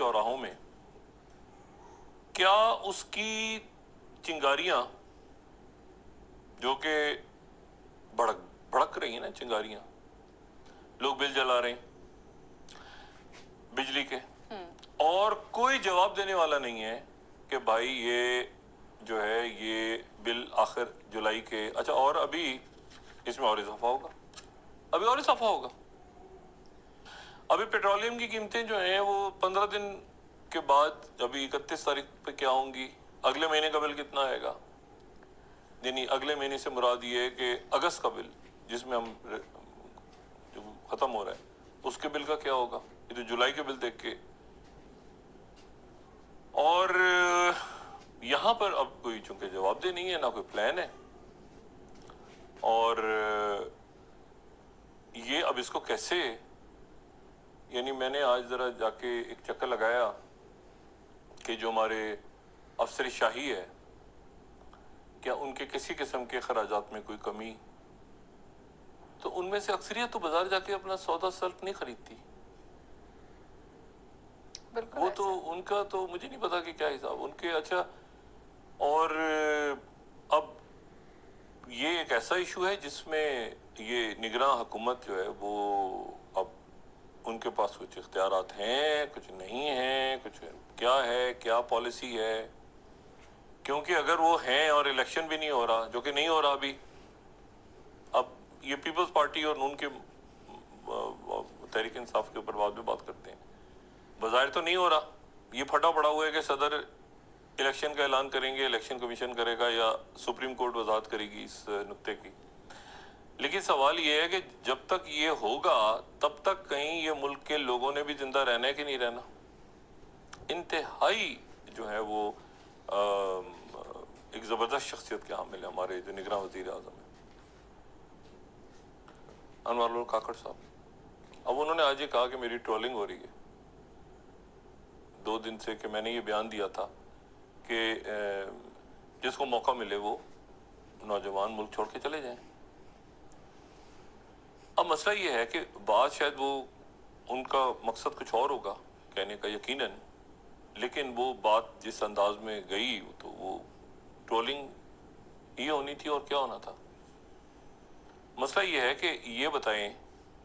چوراہوں میں کیا اس کی چنگاریاں جو کہ بھڑک رہی ہیں نا، چنگاریاں، لوگ بل جلا رہے ہیں بجلی کے، اور کوئی جواب دینے والا نہیں ہے کہ بھائی یہ جو ہے یہ بل آخر جولائی کے، اچھا اور ابھی اس میں اور اضافہ ہوگا، ابھی اور اضافہ ہوگا. ابھی پیٹرولیم کی قیمتیں جو ہیں وہ 15 دن کے بعد، ابھی 31 تاریخ پہ کیا ہوں گی، اگلے مہینے کا بل کتنا آئے گا، یعنی اگلے مہینے سے مراد یہ ہے کہ اگست کا بل جس میں ہم جو ختم ہو رہا ہے اس کے بل کا کیا ہوگا. یہ تو جولائی کے بل دیکھ کے، اور یہاں پر اب کوئی چونکہ جواب دہ نہیں ہے، نہ کوئی پلان ہے، اور یہ اب اس کو کیسے، یعنی میں نے آج ذرا جا کے ایک چکر لگایا کہ جو ہمارے افسر شاہی ہے کیا ان کے کسی قسم کے اخراجات میں کوئی کمی، تو ان میں سے اکثریت تو بازار جا کے اپنا سودا سلف نہیں خریدتی، وہ تو ان کا تو مجھے نہیں پتا کہ کیا حساب ان کے. اچھا اور اب یہ ایک ایسا ایشو ہے جس میں یہ نگراں حکومت جو ہے وہ اب ان کے پاس کچھ اختیارات ہیں، کچھ نہیں ہیں، کچھ کیا ہے، کیا پالیسی ہے، کیونکہ اگر وہ ہیں اور الیکشن بھی نہیں ہو رہا، جو کہ نہیں ہو رہا ابھی، اب یہ پیپلز پارٹی اور ان کے تحریک انصاف کے اوپر بعد میں بات کرتے ہیں، بظاہر تو نہیں ہو رہا، یہ پھٹا پڑا ہوا ہے کہ صدر الیکشن کا اعلان کریں گے، الیکشن کمیشن کرے گا یا سپریم کورٹ وضاحت کرے گی اس نقطے کی. لیکن سوال یہ ہے کہ جب تک یہ ہوگا تب تک کہیں یہ ملک کے لوگوں نے بھی زندہ رہنا ہے کہ نہیں رہنا. انتہائی جو ہے وہ ایک زبردست شخصیت کے حامل ہے ہمارے جو نگراں وزیر اعظم ہیں انوار الحق کاکڑ صاحب. اب انہوں نے آج یہ کہا کہ میری ٹرولنگ ہو رہی ہے 2 دن سے، کہ میں نے یہ بیان دیا تھا کہ جس کو موقع ملے وہ نوجوان ملک چھوڑ کے چلے جائیں. اب مسئلہ یہ ہے کہ بات شاید وہ ان کا مقصد کچھ اور ہوگا کہنے کا یقیناً، لیکن وہ بات جس انداز میں گئی تو وہ ٹرولنگ ہی ہونی تھی، اور کیا ہونا تھا. مسئلہ یہ ہے کہ یہ بتائیں،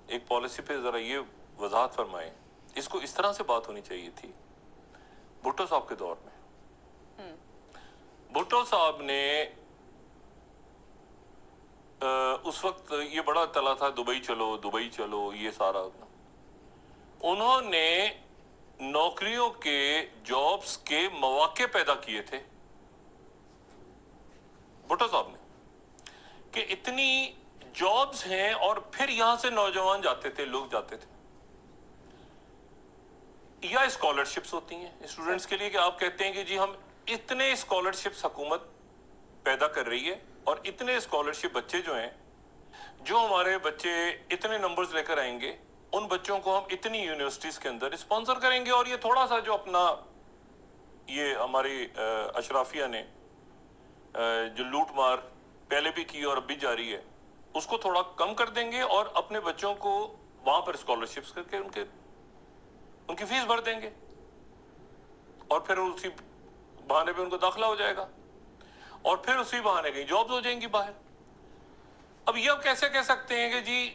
ایک پالیسی پہ ذرا یہ وضاحت فرمائیں، اس کو اس طرح سے بات ہونی چاہیے تھی بھٹو صاحب کے دور میں. بھٹو صاحب نے اس وقت یہ بڑا تلا تھا دبئی چلو دبئی چلو، یہ سارا انہوں نے نوکریوں کے، جابز کے مواقع پیدا کیے تھے بھٹو صاحب نے، کہ اتنی جابز ہیں، اور پھر یہاں سے نوجوان جاتے تھے، لوگ جاتے تھے. یا اسکالرشپس ہوتی ہیں اسٹوڈنٹس کے لیے کہ آپ کہتے ہیں کہ جی ہم اتنے اسکالرشپس حکومت پیدا کر رہی ہے، اور اتنے اسکالرشپ بچے جو ہیں، جو ہمارے بچے اتنے نمبرز لے کر آئیں گے ان بچوں کو ہم اتنی یونیورسٹیز کے اندر اسپانسر کریں گے، اور یہ تھوڑا سا جو اپنا یہ ہماری اشرافیہ نے جو لوٹ مار پہلے بھی کی اور اب بھی جاری ہے اس کو تھوڑا کم کر دیں گے، اور اپنے بچوں کو وہاں پر اسکالرشپس کر کے ان کی فیس بھر دیں گے، اور پھر اسی بہانے پہ ان کو داخلہ ہو جائے گا، اور پھر اسی بہانے کہیں جابز ہو جائیں گی باہر. اب یہ آپ کیسے کہہ سکتے ہیں کہ جی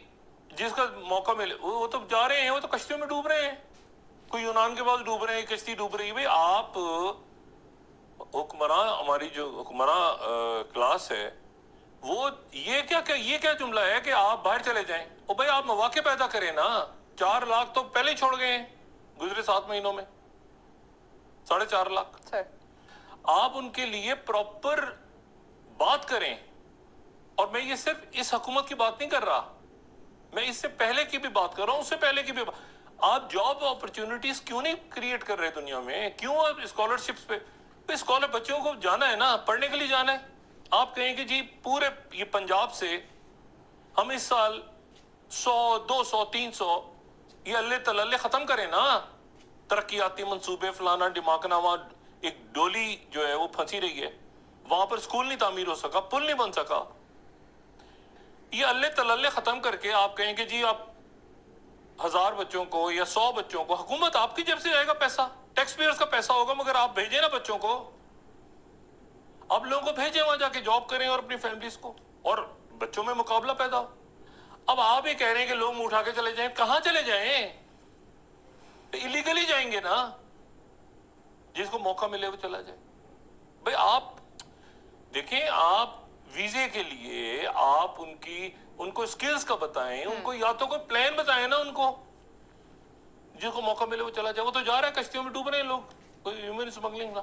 جس کا موقع ملے، وہ تو جا رہے ہیں، وہ تو کشتیوں میں ڈوب رہے ہیں، کوئی یونان کے پاس ڈوب رہے ہیں، کشتی ڈوب رہی ہے. بھئی آپ حکمراں، ہماری جو حکمراں کلاس ہے وہ یہ کیا جملہ ہے کہ آپ باہر چلے جائیں. اور بھئی آپ مواقع پیدا کریں نا. 4 لاکھ تو پہلے ہی چھوڑ گئے ہیں گزرے 7 مہینوں میں، 4.5 لاکھ. آپ ان کے لیے پراپر بات کریں. اور میں یہ صرف اس حکومت کی بات نہیں کر رہا، میں اس سے پہلے کی بھی بات کر رہا ہوں، اس سے پہلے کی بھی آپ جاب اپرچونٹیز کیوں نہیں کریٹ کر رہے دنیا میں؟ کیوں آپ اسکالرشپس پہ اسکالر بچوں کو جانا ہے نا، پڑھنے کے لیے جانا ہے. آپ کہیں کہ جی پورے یہ پنجاب سے ہم اس سال 100 200 300 یہ اللہ تللے ختم کریں نا، ترقیاتی منصوبے فلانا ڈماکنا. وہاں ایک ڈولی جو ہے وہ پھنسی رہی ہے، وہاں پر اسکول نہیں تعمیر ہو سکا، پل نہیں بن سکا. یہ اللہ تللے ختم کر کے آپ کہیں کہ جی آپ 1000 بچوں کو یا 100 بچوں کو، حکومت آپ کی جیب سے جائے گا پیسہ، ٹیکس پیئرز کا پیسہ ہوگا, مگر آپ بھیجیں نا بچوں کو, آپ لوگوں کو بھیجیں وہاں جا کے جاب کریں اور اپنی فیملیز کو, اور بچوں میں مقابلہ پیدا ہو. اب آپ یہ کہہ رہے ہیں کہ لوگ اٹھا کے چلے جائیں, کہاں چلے جائیں؟ ایلیگلی جائیں گے نا, جس کو موقع ملے وہ چلا جائے. بھئی آپ دیکھیں, آپ ویزے کے لیے آپ ان کو سکلز کا بتائیں, ان کو یا تو کوئی پلان بتائیں نا, ان کو جس کو موقع ملے وہ چلا جائے. وہ تو جا رہا ہے, کشتیوں میں ڈوب رہے ہیں لوگ, کوئی ہیومن اسمگلنگ.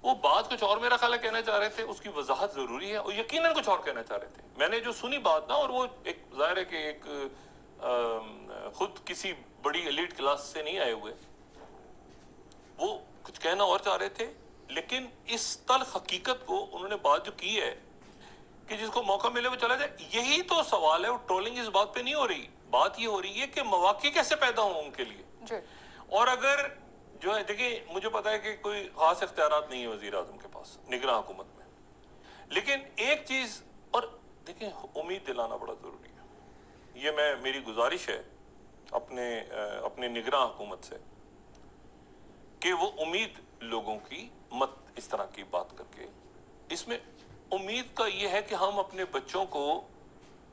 وہ بات کچھ اور میرا خیال ہے کہنا چاہ رہے تھے, اس کی وضاحت ضروری ہے, اور یقیناً کچھ اور کہنا چاہ رہے تھے. میں نے جو سنی بات نا, اور وہ ایک ظاہر ہے کہ ایک خود کسی بڑی ایلیٹ کلاس سے نہیں آئے ہوئے, وہ کچھ کہنا اور چاہ رہے تھے, لیکن اس تلخ حقیقت کو انہوں نے بات جو کی ہے کہ جس کو موقع ملے وہ چلا جائے, یہی تو سوال ہے. وہ ٹرولنگ اس بات پہ نہیں ہو رہی, بات یہ ہو رہی ہے کہ مواقع کیسے پیدا ہوں ان کے لیے. اور اگر جو ہے, دیکھیں مجھے پتا ہے کہ کوئی خاص اختیارات نہیں ہے وزیر اعظم کے پاس نگراں حکومت میں, لیکن ایک چیز, اور دیکھیں امید دلانا بڑا ضروری ہے. یہ میری گزارش ہے اپنے نگراں حکومت سے کہ وہ امید لوگوں کی مت اس طرح کی بات کر کے, اس میں امید کا یہ ہے کہ ہم اپنے بچوں کو,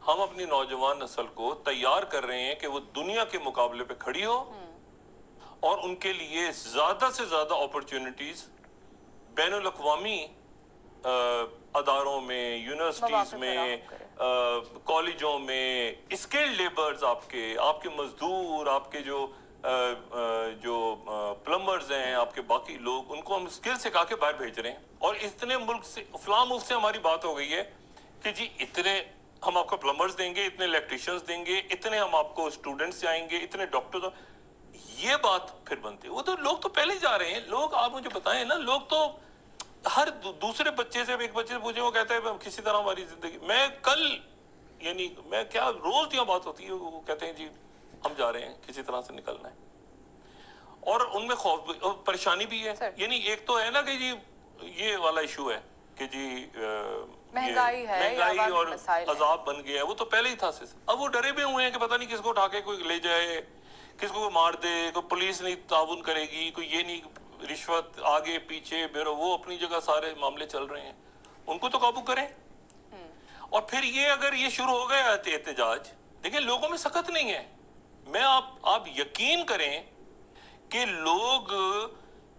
ہم اپنی نوجوان نسل کو تیار کر رہے ہیں کہ وہ دنیا کے مقابلے پہ کھڑی ہو, اور ان کے لیے زیادہ سے زیادہ اپرچونٹیز بین الاقوامی اداروں میں, یونیورسٹیز میں, کالجوں میں, اسکلڈ لیبرز, آپ کے مزدور, آپ کے جو پلمبرز ہیں, آپ کے باقی لوگ, ان کو ہم اسکل سکھا کے باہر بھیج رہے ہیں. اور اتنے ملک سے, فلاں ملک سے ہماری بات ہو گئی ہے کہ جی اتنے ہم آپ کو پلمبرز دیں گے, اتنے الیکٹریشینز دیں گے, اتنے ہم آپ کو اسٹوڈنٹس جائیں گے, اتنے ڈاکٹرز. یہ بات پھر بنتی ہے. وہ تو لوگ تو پہلے ہی جا رہے ہیں. لوگ, آپ مجھے بتائیں نا, لوگ تو ہر دوسرے بچے سے, ایک بچے سے پوچھیں, وہ کہتا ہے کسی طرح ہماری زندگی. میں کل, یعنی میں کیا, روز یہ بات ہوتی ہے, وہ کہتے ہیں جی ہم جا رہے ہیں, کسی طرح سے نکلنا ہے. اور ان میں خوف اور پریشانی بھی ہے. یعنی ایک تو ہے نا کہ جی یہ والا ایشو ہے کہ جی مہنگائی اور عذاب بن گیا ہے, وہ تو پہلے ہی تھا. اب وہ ڈرے بھی ہوئے ہیں کہ پتہ نہیں کس کو اٹھا کے کوئی لے جائے, کس کو مار دے, کوئی پولیس نہیں تعاون کرے گی, کوئی یہ نہیں, رشوت آگے پیچھے بیرو, وہ اپنی جگہ سارے معاملے چل رہے ہیں, ان کو تو قابو کریں. اور پھر یہ اگر یہ شروع ہو گیا احتجاج, دیکھیں لوگوں میں سخت نہیں ہے. میں آپ یقین کریں کہ لوگ,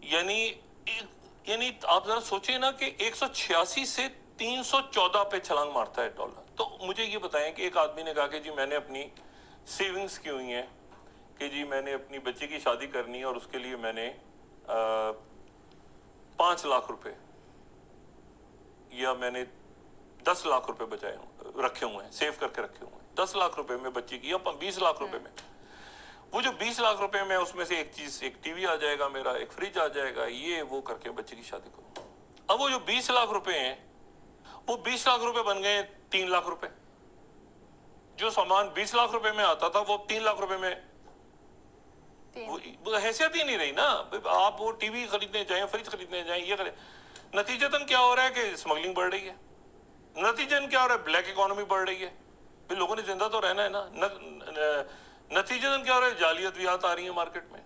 یعنی آپ ذرا سوچیں نا کہ 186 سے 314 پہ چھلانگ مارتا ہے ڈالر. تو مجھے یہ بتائیں کہ ایک آدمی نے کہا کہ جی میں نے اپنی سیونگز کی ہوئی ہیں, کہ جی میں نے اپنی بچی کی شادی کرنی ہے, اور اس کے لیے میں نے 5 لاکھ روپے یا میں نے 10 لاکھ روپے بچائے رکھے ہوئے ہیں, سیو کر کے رکھے ہوئے ہیں. 10 لاکھ روپے میں بچی کی, یا 20 لاکھ روپے میں, وہ جو 20 لاکھ روپے میں اس میں سے ایک چیز, ایک ٹی وی آ جائے گا میرا, ایک فریج آ جائے گا, یہ وہ کر کے بچے کی شادی کروں. اب وہ جو 20 لاکھ روپے ہیں, وہ 20 لاکھ روپے بن گئے 3 لاکھ روپے. جو سامان 20 لاکھ روپے میں آتا تھا, وہ 3 لاکھ روپے میں, وہ حیثیت ہی نہیں رہی نا. آپ وہ ٹی وی خریدنے جائیں, فریج خریدنے جائیں, یہ کریں, نتیجتاً کیا ہو رہا ہے کہ اسمگلنگ بڑھ رہی ہے. نتیجتاً کیا ہو رہا ہے, بلیک اکانومی بڑھ رہی ہے. پھر لوگوں نے زندہ تو رہنا ہے نا. نتیجتاً کیا ہو رہا ہے, جعلیتیات آ رہی ہیں مارکیٹ میں.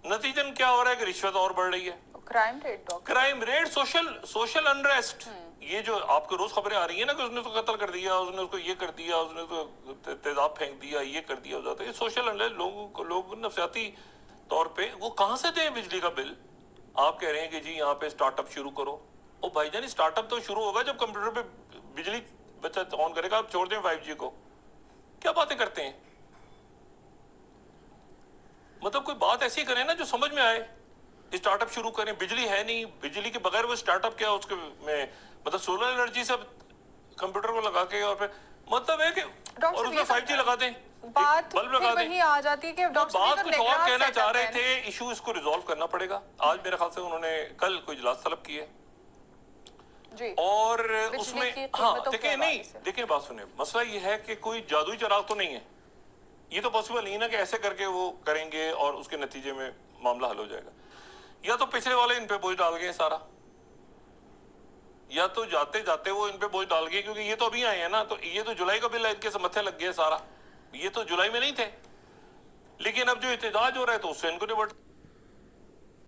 نتیجتاً کیا ہو رہا ہے کہ رشوت اور بڑھ رہی ہے, کرائم ریٹ, سوشل انریسٹ. یہ جو آپ کو روز خبریں آ رہی ہیں نا کہ اس نے اس کو قتل کر دیا, اس نے اس کو یہ کر دیا, اس نے اس کو تیزاب پھینک دیا, یہ کر دیا, ہو جاتا ہے. یہ سوشل انریسٹ. لوگ نفسیاتی طور پہ وہ کہاں سے دیں بجلی کا بل. آپ کہہ رہے ہیں کہ جی یہاں پہ سٹارٹ اپ شروع کرو. او بھائی جان, سٹارٹ اپ تو شروع ہوگا جب کمپیوٹر پہ بجلی بچہ آن کرے گا. آپ چھوڑ دیں 5G کو, کیا باتیں کرتے ہیں. مطلب کوئی بات ایسی کریں نا جو سمجھ میں آئے. سٹارٹ اپ شروع کریں, بجلی ہے نہیں, بجلی کے بغیر وہ سٹارٹ اپ کیا, اس کے میں مطلب سولر انرجی سے کمپیوٹر کو لگا کے, اور پھر مطلب ہے کہ, اور اس میں 5G لگا دیں, بلب لگا دیں. وہی آ جاتی ہے کہ بات کچھ اور کہنا چاہ رہے تھے. ایشو اس کو ریزالو کرنا پڑے گا. آج میرے خیال سے انہوں نے کل کوئی اجلاس طلب کی ہے, اور اس میں, ہاں دیکھیں, نہیں دیکھیں, بات سنیں, مسئلہ یہ ہے کہ کوئی جادوئی چراغ تو نہیں ہے. یہ تو پاسبل نہیں نا کہ ایسے کر کے وہ کریں گے اور اس کے نتیجے میں معاملہ حل ہو جائے گا. یا تو پچھلے والے ان پہ بوجھ ڈال گئے سارا, یا تو جاتے جاتے وہ ان پہ بوجھ ڈال گئے, کیونکہ یہ تو ابھی آئے ہیں نا. تو یہ تو جولائی کا بل ہے, ان کے متھے لگ گئے سارا. یہ تو جولائی میں نہیں تھے, لیکن اب جو احتجاج ہو رہا ہے تو اس سے ان کو نپٹ